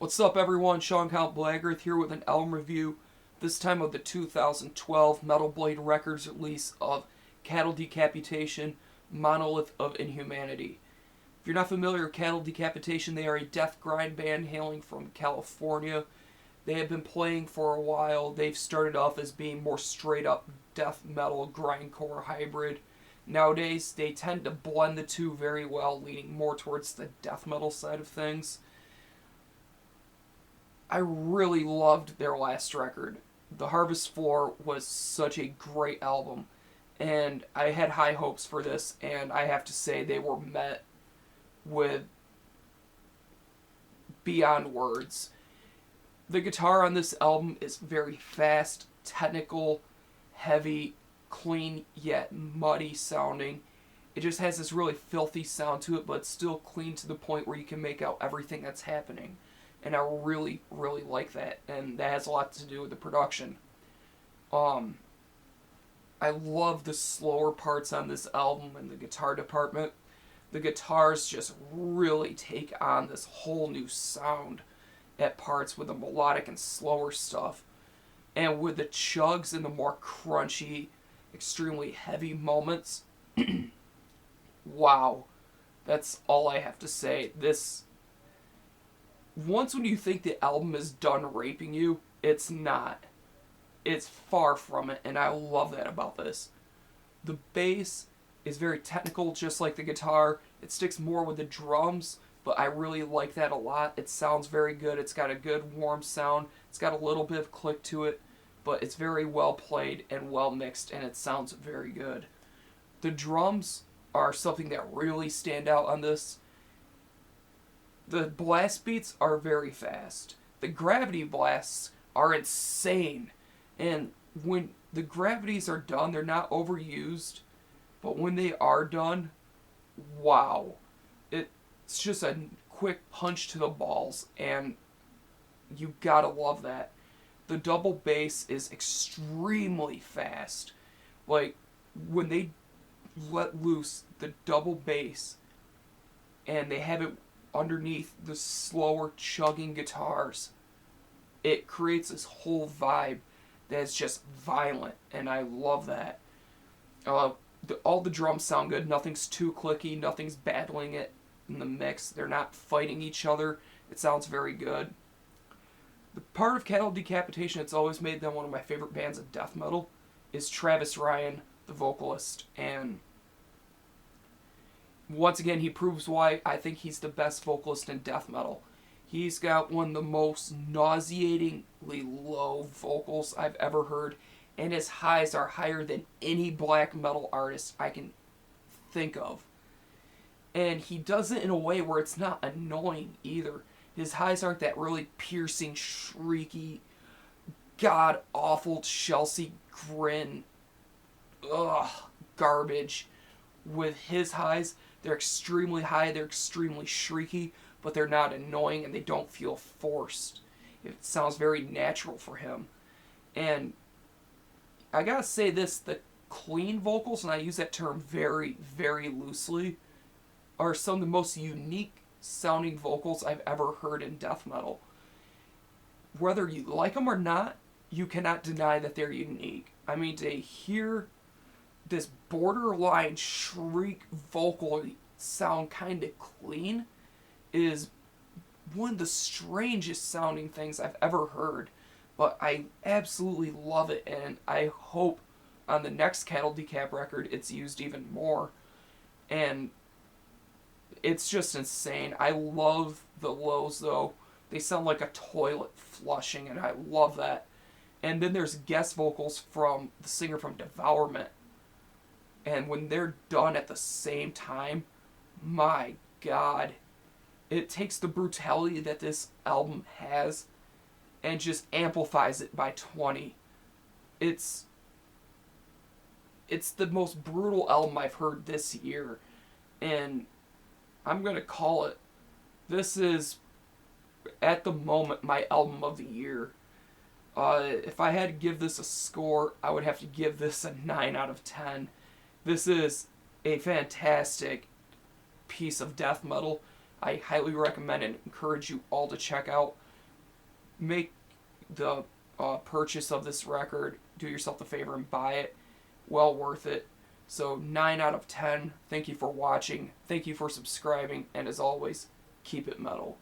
What's up, everyone? CountBlagorath here with an album review, this time of the 2012 Metal Blade Records release of Cattle Decapitation, Monolith of Inhumanity. If you're not familiar with Cattle Decapitation, they are a death grind band hailing from California. They have been playing for a while. They've started off as being more straight up death metal grindcore hybrid. Nowadays, they tend to blend the two very well, leaning more towards the death metal side of things. I really loved their last record. The Harvest Floor was such a great album, and I had high hopes for this, and I have to say they were met with beyond words. The guitar on this album is very fast, technical, heavy, clean yet muddy sounding. It just has this really filthy sound to it, but still clean to the point where you can make out everything that's happening. And I really, really like that, and that has a lot to do with the production. I love the slower parts on this album in the guitar department. The guitars just really take on this whole new sound at parts with the melodic and slower stuff. And with the chugs and the more crunchy, extremely heavy moments, wow. That's all I have to say. Once when you think the album is done raping you, it's not. It's far from it, and I love that about this. The bass is very technical, just like the guitar. It sticks more with the drums, but I really like that a lot. It sounds very good. It's got a good warm sound. It's got a little bit of click to it, but it's very well played and well mixed, and it sounds very good. The drums are something that really stand out on this. The blast beats are very fast. The gravity blasts are insane. And when the gravities are done, they're not overused. But when they are done, wow. It's just a quick punch to the balls. And you gotta love that. The double bass is extremely fast. Like, when they let loose the double bass and they have it underneath the slower chugging guitars, it creates this whole vibe that's just violent, and I love that. All the drums sound good. Nothing's too clicky. Nothing's battling it in the mix. They're not fighting each other. It sounds very good. The part of Cattle Decapitation that's always made them one of my favorite bands of death metal is Travis Ryan, the vocalist, and once again, he proves why I think he's the best vocalist in death metal. He's got one of the most nauseatingly low vocals I've ever heard, and his highs are higher than any black metal artist I can think of. And he does it in a way where it's not annoying either. His highs aren't that really piercing, shrieky, god-awful Chelsea grin, garbage. With his highs, they're extremely high, they're extremely shrieky, but they're not annoying and they don't feel forced. It sounds very natural for him. And I gotta say this, the clean vocals, and I use that term very, very loosely, are some of the most unique sounding vocals I've ever heard in death metal. Whether you like them or not, you cannot deny that they're unique. I mean, to hear this borderline shriek vocal sound kind of clean is one of the strangest sounding things I've ever heard. But I absolutely love it, and I hope on the next Cattle Decap record it's used even more. And it's just insane. I love the lows, though. They sound like a toilet flushing, and I love that. And then there's guest vocals from the singer from Devourment. And when they're done at the same time, my God, it takes the brutality that this album has and just amplifies it by 20. It's the most brutal album I've heard this year, and I'm going to call it. This is, at the moment, my album of the year. If I had to give this a score, I would have to give this a 9 out of 10. This is a fantastic piece of death metal. I highly recommend and encourage you all to check out. make the purchase of this record, do yourself the favor and buy it. Well worth it. So 9 out of 10. Thank you for watching. Thank you for subscribing. And as always, keep it metal.